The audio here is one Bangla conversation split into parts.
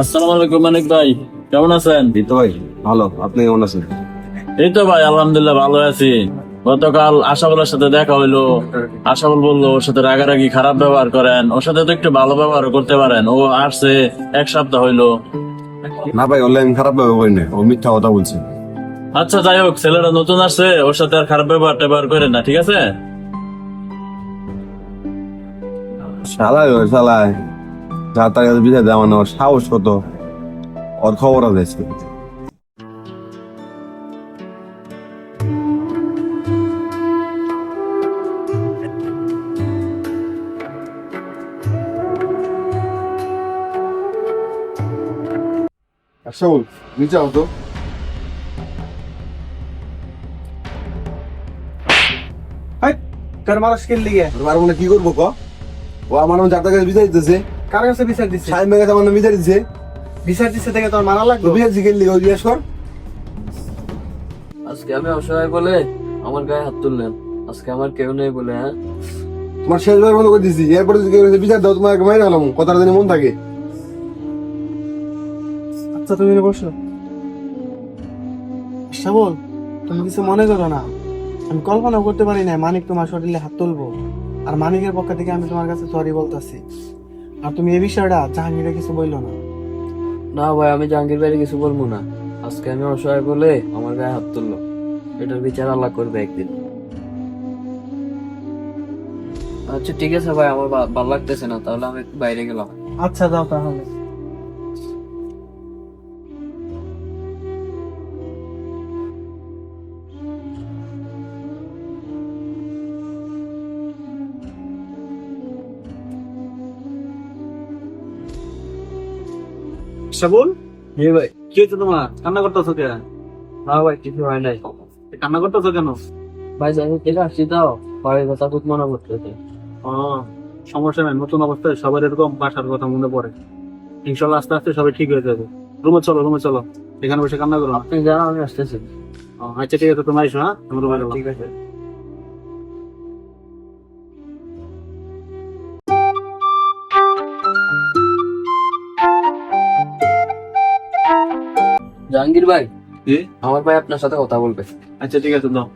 আসসালামু আলাইকুম মানিক ভাই, কেমন আছেন? এই তো ভাই ভালো, আপনি কেমন আছেন? এই তো ভাই আলহামদুলিল্লাহ ভালো আছি। গতকাল আশাবুলের সাথে দেখা হইলো। আশাবুল বললো ওর সাথে রাগারাগি খারাপ ব্যবহার করেন, ওর সাথে তো একটু ভালো ব্যবহার করতে পারেন। ও আসছে 1 সপ্তাহ হইলো। না ভাই, অনলাইন খারাপ ব্যবহার করি না, ও মিথ্যা কথা বলছে। আচ্ছা যাই হোক, ছেলেরা নতুন আসছে, ওর সাথে আর খারাপ ব্যবহার ট্যাবহার করেন না, ঠিক আছে? শালায় ওই শালায় যা তার কাছে বিদায় দেওয়া না, ওর সাহস কত, ওর খবর আছে। আচ্ছা বল, নিচে আও তো। তোর মানুষ কিনলি গে আর মানে কি করবো ক? ও আমার নাম যার তার কাছে বিচার দিতেছে, কার কাছে বিচার দিচ্ছে? সাইম ভাই কাছে আমার নাম বিচার দিচ্ছে। বিচার দিচ্ছে থেকে তোর মানা তো লাগলো? বিচার জিজ্ঞেস লিখে জিজ্ঞেস কর। আজকে আমি অসহায় বলে আমার গায়ে হাত তুললেন। আজকে আমার কেউ নেই বলে, হ্যাঁ? তোমার শেষবার বন্ধ করে দিচ্ছি, এরপরে যদি কেউ এসে বিচার দাও তোমার মাইনে হলাম, কথাটা জানি মন থাকে। আচ্ছা তুমি বসো। শ্যামল, তুমি কিছু মনে করো না। আমি কল্পনা করতে পারি না মানিক তোমার শরীরে হাত তুলবো। আর মানিকের পক্ষ থেকে আমি তোমার কাছে সরি বলতেছি। আর তুমি এই বিষয়টা জাহাঙ্গীরে কিছু বললো না। না ভাই, আমি জাহাঙ্গীর বাইরে কিছু বলবো না। আজকে আমি অসহায় বলে আমার গায়ে হাত তুললো, এটার বিচার আল্লাহ করবে একদিন। আচ্ছা ঠিক আছে ভাই, আমার ভালো লাগতেছে না, তাহলে আমি একটু বাইরে গেলাম। আচ্ছা যাও তাহলে। শাবুল, হে ভাই। কি হয়েছে তোমার? কান্না করতেছো কেন? না ভাই, কিছু হয় নাই। কান্না করতেছো কেন? ভাই জানি থেকে আসছি তো, বাড়ির কথা খুব মনে পড়তেছে। ও, সমস্যা নাই, নতুন অবস্থায় সবার এরকম বাসার কথা মনে পড়ে। ইনশাল্লাহ আস্তে আস্তে সবাই ঠিক হয়ে যাবে। রুমে চলো, রুমে চলো, এখানে বসে কান্না করো না। আপনি জানো আমি আসতেছি। আচ্ছা ঠিক আছে, তুমি আইসো। হ্যাঁ, আমি রুমে গেলাম। ঠিক আছে। জাহাঙ্গীর ভাই, জি? আমার ভাই আপনার সাথে কথা বলবে। আচ্ছা ঠিক আছে, দাও।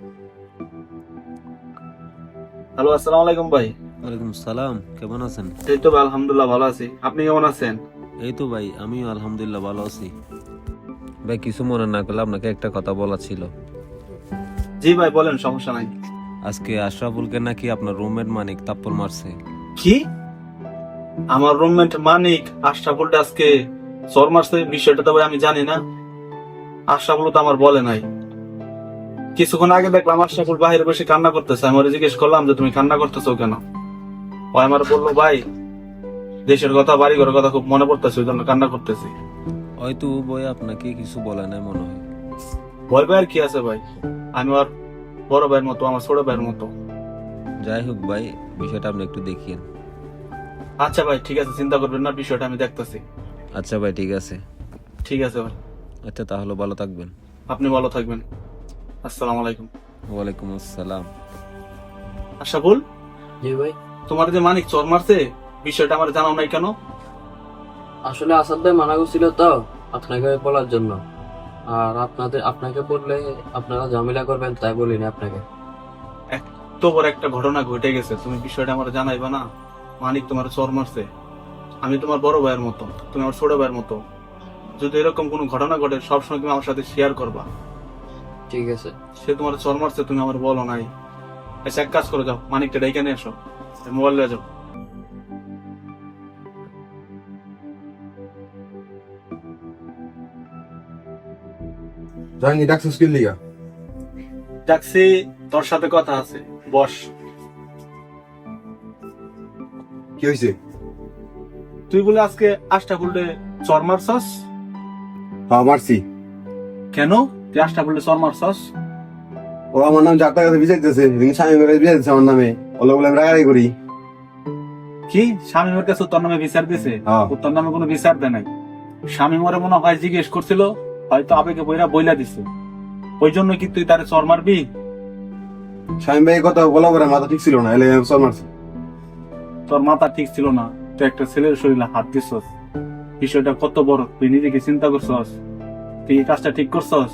হ্যালো, আসসালামু আলাইকুম ভাই। ওয়ালাইকুম সালাম, কেমন আছেন? এই তো ভাই, আলহামদুলিল্লাহ ভালো আছি। আপনি কেমন আছেন? এই তো ভাই, আমিও আলহামদুলিল্লাহ ভালো আছি। ভাই কিছু মনে না করলে আপনাকে একটা কথা বলা ছিল। জি ভাই বলেন, সমস্যা নাই। আজকে আশরাফুলকে নাকি আপনার রুমমেট মানিক তাপ্পর মারছে। কি? আমার রুমমেট মানিক আশরাফুল আজকে চর মারছে? বিষয়টা তো ভাই আমি জানি না। আশরাফুল তো আমার বলে নাই। কিছুক্ষণ আগে দেখলাম আশরাফুল বাহিরে বসে কান্না করতেছে। আমি ওরে জিজ্ঞেস করলাম যে তুমি কান্না করতেছো কেন? ও আমার বললো ভাই, দেশের কথা, বাড়ি ঘরের কথা খুব মনে পড়তেছে, ওই জন্য কান্না করতেছি। হয়তো বই আপনাকে কিছু বলে নাই মনে হয়। ভয় ভাইয়ের কি আছে ভাই? আমি আর বড় ভাইয়ের মতো, আমার ছোট ভাইয়ের মতো। যাই হোক ভাই, বিষয়টা আপনি একটু দেখিয়েন। আচ্ছা ভাই ঠিক আছে, চিন্তা করবেন না, বিষয়টা আমি দেখতেছি। আচ্ছা ভাই, ঠিক আছে। ঠিক আছে ভাই, আচ্ছা তাহলে ভালো থাকবেন। আপনি ভালো থাকবেন। আসসালামু আলাইকুম। ওয়ালাইকুম আসসালাম। আশরাফুল, জি ভাই। তোমার যে মানিক চর মারছে, বিষয়টা আমার জানাও নাই কেন? আসলে আসাদ ভাই মানা করছিল তো আপনাকে বলার জন্য। আর আপনাকে বললে আপনারা ঝামেলা করবেন, তাই বলিনি আপনাকে। এত বড় একটা ঘটনা ঘটে গেছে, তুমি বিষয়টা আমার জানাইবা না? মানিক তোমার চর মারছে, আমি তোমার বড় ভাইয়ের মতো, তুমি আমার ছোট ভাইয়ের মতো। যদি এরকম কোনো ঘটনা ঘটে, সবসময় তুমি আমার সাথে শেয়ার করবা। ঠিক আছে। সে তোমার চর মারছে, তুমি আমার বলো নাই। আচ্ছা এক কাজ করো, যাও মানিকটা ডেকে নিয়ে এসো, মোবাইল নিয়ে যাও। জাহাঙ্গীর ডাকছিস কি লিগা? ডাকছি, তোর সাথে কথা আছে, বস। কি হয়েছে? তুই বলে আজকে আশরাফুলকে চর মারছস? হ্যাঁ মারছি। কেন তুই আশরাফুলকে চর মারছস? ও আমার নাম যার তার কাছে বিচার দিতেছে, স্বামী কাছে বিচার দিচ্ছে আমার নামে, ওগুলো বলে আমি রাগারাগি করি। কি স্বামীমের কাছে তোর নামে বিচার দিছে? হ্যাঁ। ও তোর নামে কোনো বিচার দেয় নাই। স্বামী মরে মনে হয় জিজ্ঞেস করছিল, হয়তো আবেগে বইলা দিছে। ওই জন্য কি তুই তারে চর মারবি? স্বামী ভাই কথা বলা করে মাথা ঠিক ছিল না, এলে আমি চল মারছি। তোর মাথা ঠিক ছিল না, তুই একটা ছেলের শরীরে হাত দিছস। বিষয়টা কত বড় তুই নিজেকে চিন্তা করছস? তুই এই কাজটা ঠিক করছস?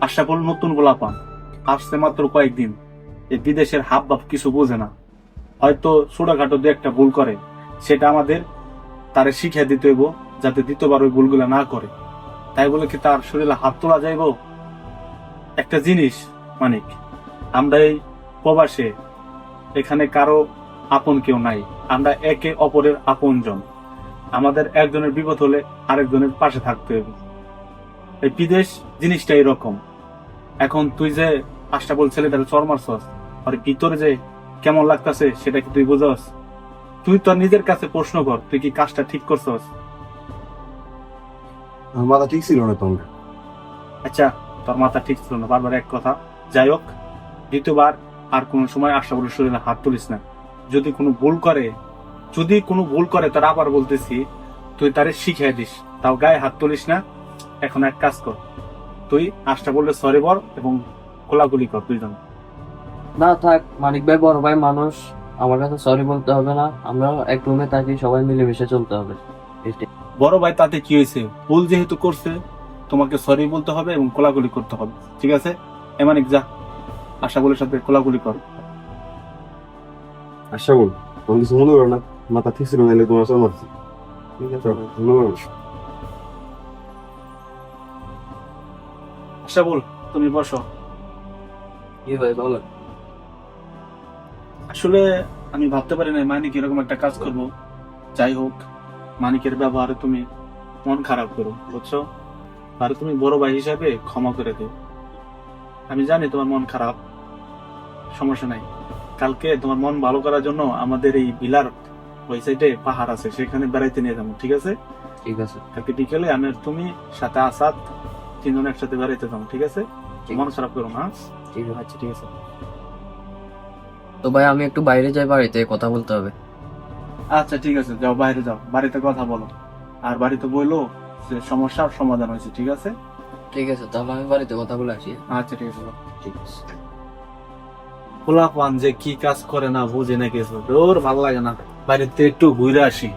আশরাফুল নতুন গোলাপান আসছে মাত্র কয়েকদিন, এই বিদেশের হাব ভাব কিছু বোঝে না, হয়তো ছোটখাটো দু একটা ভুল করে, সেটা আমাদের তারে শিখিয়ে দিতে হইব যাতে দ্বিতীয়বার ওই ভুলগুলা না করে। তাই বলে কি তার শরীরে হাত তোলা যাইব? একটা জিনিস মানিক, আমরা এই প্রবাসে এখানে কারো আপন কেউ নাই, আমরা একে অপরের আপনজন। আমাদের একজনের বিপদ হলে আরেকজনের পাশে থাকতে হবে। এই বিদেশ জিনিসটা এরকম। এখন তুই যে আশরাফুল ছেলেটারে চর মারছস, আর ভিতরে যে কেমন লাগতেছে সেটা কি তুই বুঝস? তুই তো নিজের কাছে প্রশ্ন কর, তুই কি কাজটা ঠিক করছস? আমার মাথা ঠিক ছিল না তোমার। আচ্ছা, তোর মাথা ঠিক ছিল না, বারবার এক কথা। যাই হোক, দ্বিতীয়বার আর কোন সময় আশরাফুলের শরীরে হাত তুলিস না। যদি কোনো ভুল করে তার আবার বলতেছি, তুই তারে শিখিয়ে দিস, তাও গায়ে হাত তুলিস না। এখন এক কাজ কর, তুই আশরাফুলের সরি বল এবং কোলাকুলি কর দুইজন। না থাক, মানিক ভাই বড় ভাই মানুষ, আমার কাছে সরি বলতে হবে না, আমরা এক রুমে থাকি, সবাই মিলেমিশে চলতে হবে। এটাই। বড় ভাই তাতে কি হয়েছে? ভুল যেহেতু করছে, তোমাকে সরি বলতে হবে এবং কোলাকুলি করতে হবে, ঠিক আছে? এমানিক যা, আশরাফুলের সাথে কোলাকুলি কর। আশা বল, তুমি কিছু মনে করো না, মাথা ঠিক ছিল না, এলে তোমার চর মারছি। ঠিক আছে, মনে করো না। আশরাফুল, তুমি বসো। কি ভাই বলো? আসলে আমি ভাবতে পারি না মানিক এরকম একটা কাজ করব। যাই হোক, মানিকের ব্যবহারে তুমি মন খারাপ করো, বুঝছো? আর তুমি বড় ভাই হিসাবে ক্ষমা করে দিও। আমি জানি তোমার মন খারাপ, সমস্যা নাই। কালকে তোমার মন ভালো করার জন্য আমাদের এই বিলার ওই সাইডে পাহাড় আছে, সেখানে বেড়াইতে নিয়ে যাবো, ঠিক আছে? ঠিক আছে। কালকে বিকেলে আমি আর তুমি সাথে আসাদ তিনজন একসাথে বেড়াইতে যাবো, ঠিক আছে? ঠিক মন খারাপ করো না। ঠিক আছে। আচ্ছা, ঠিক আছে। তো ভাই আমি একটু বাইরে যাই, বাড়িতে কথা বলতে হবে। আচ্ছা ঠিক আছে, যাও বাইরে যাও, বাড়িতে কথা বলো। আর বাড়িতে বললো যে সমস্যার সমাধান হয়েছে, ঠিক আছে? ঠিক আছে, তাহলে আমি বাড়িতে কথা বলে আসি। আচ্ছা ঠিক আছে, যাও। ঠিক আছে। পোলাপান যে কি কাজ করে না বুঝে না কিছু, তোর ভালো লাগে না। বাড়িতে একটু ঘুরে আসি।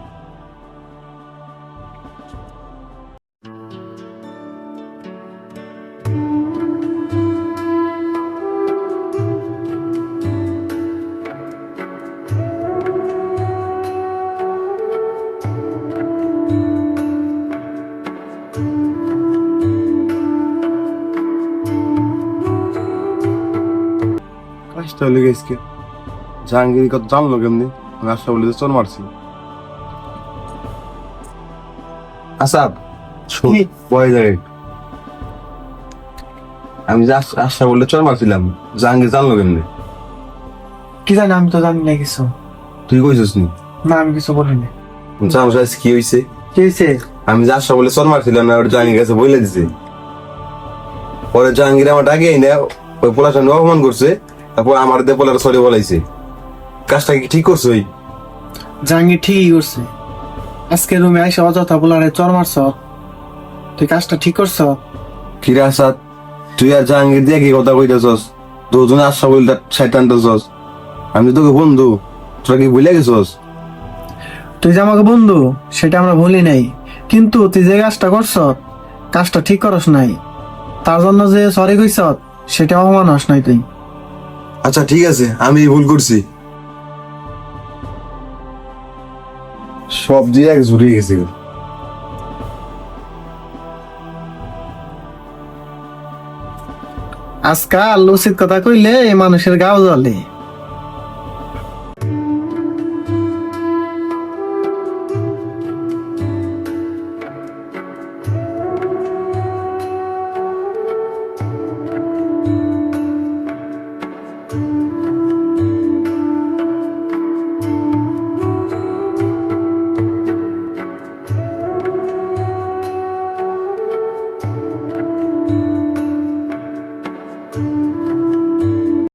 কাজটা হলে গেছে জাহাঙ্গীর কত জানলো কেমনি আমি আশা বলে চর মারছি। আসাদ কি? বয় যায়, আমি যে আশা বলে চর মারছিলাম, জাহাঙ্গীর জানলো কেমনি? কি জানি, আমি তো জানি না কিছু। তুই কইছিস নি? না, আমি কিছু বলিনি। জানো সাইজ কি হয়েছে? কি হয়েছে? আমি যে আশা বলে চর মারছিলাম না, ওটা জাহাঙ্গীর কাছে বলে দিছে। পরে জাহাঙ্গীর আমার ডাকে না, ওই পোলার সামনে অপমান করছে, তারপর আমার দিয়ে পোলার সরি বলাইছে। কাজটা কি ঠিক করছে? ওই জাহাঙ্গীর ঠিকই করছে। আজকে রুমে আইসা অযথা বলারে চর মারছ, তুই কাজটা ঠিক করছ? কিরে আসাদ, তুই আর জাহাঙ্গীর দিয়ে কি কথা কইতেছস? দুজনে আশা বলে সাইড টানতেছস। আমি তোকে বন্ধু, তোরা কি ভুলে গেছস? তুই যে আমাকে বন্ধু সেটা আমরা ভুলি নাই, কিন্তু তুই যে কাজটা করছ, কাজটা ঠিক করস নাই। তার জন্য যে সরি কইছ, সেটা অমানস নাই তুই। আচ্ছা ঠিক আছে, আমি ভুল করছি। সব দিয়ে এক জুড়িয়ে গেছে। আজকাল উচিত কথা কইলে এই মানুষের গাও জ্বলে।